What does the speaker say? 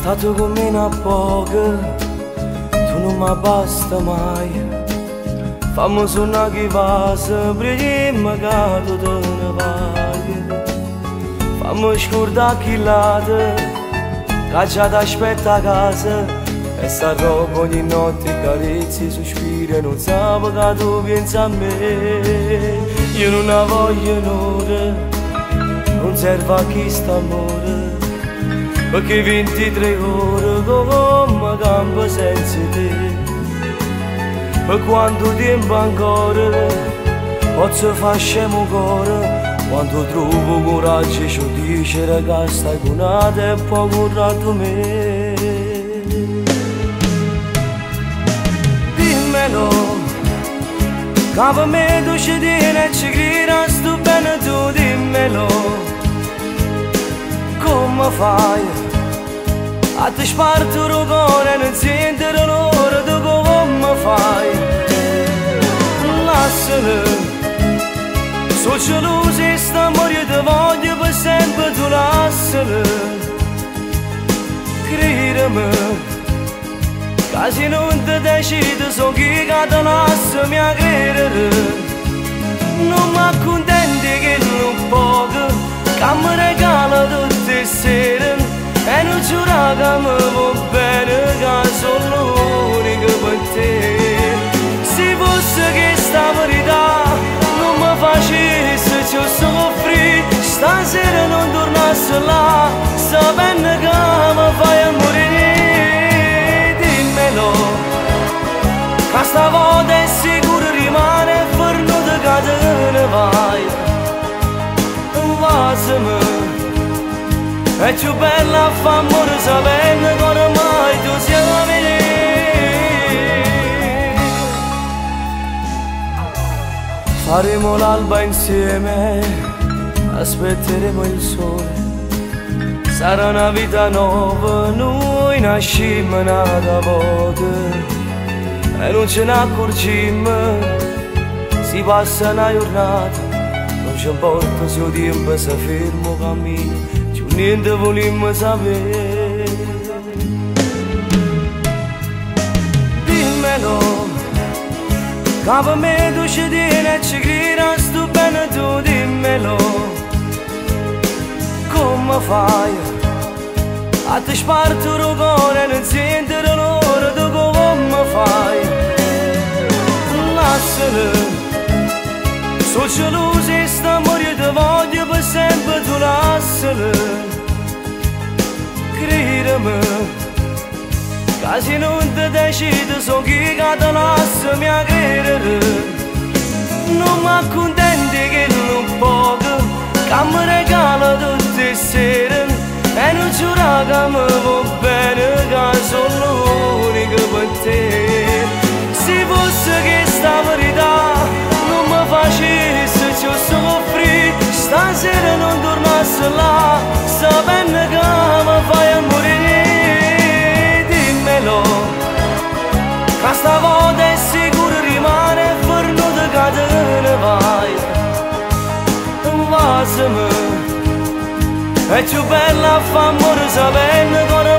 stato con me a poco, tu non mi basta mai. Fammi suonare che passa, prima che tu te ne vai. Fammi scordare chi lato, che già ti aspetta a casa. E sta roba ogni notte carezzi, sospiri e non sape che tu pensi a me. Io non la voglio un'ora, non serve a chi sta amore. Perché 23 ore come campo senza te. Per quanto tempo ancora posso fare scemo cuore, quando trovo coraggio ci dice che stai con te e poi corrato me. Dimmelo, che per me tu ci tieni e ci credi, sto bene tu, dimmelo. Come fai a te sparto il cuore e non sentire l'ora di come fai? Lascialo, sono geloso e sta morendo di voglia per sempre, tu lascialo. Credimi, che se non ti decidi sono chi che ti lascia mi a credere. Non mi accontenti che non poco, che mi regala tutte le sere. E non giura che mi va bene, che sono l'unica per te. Se fosse che sta verità non mi facesse ciò soffrire, stasera non tornasse là, sapendo che mi fai a morire. Dimmelo, che stavolta è sicuro rimane fermato che te ne vai. Vasami, è più bella fa amore sapendo che ormai tu sei lì. Faremo l'alba insieme, aspetteremo il sole. Sarà una vita nuova, noi nascimmo nata volta e non ce ne accorgimmo. Si passa una giornata, non ci importa se il tempo si ferma o cammina, niente volimmo sapere. Dimmelo, che per me tu ci tieni e ci credi, sto bene tu, dimmelo. Come fai a te sparto il cuore e non sentire l'ora di come fai? Lascialo, sono geloso e sta morendo di voglia per sempre, tu lascialo. Credimi, che se non ti decidi sono chi che ti lascia mi a credere. Non mi accontenti che non poco, che mi regala tutte le sere. E non giura che mi va bene, che sono l'unica per te. Se fosse che sta verità non mi facesse ciò soffrire, stasera non tornasse là, sapendo che mi fai a morire. Dimmelo, che stavolta è sicuro rimane fermato che te ne vai. Vasami, è più bella fa amore sapendo che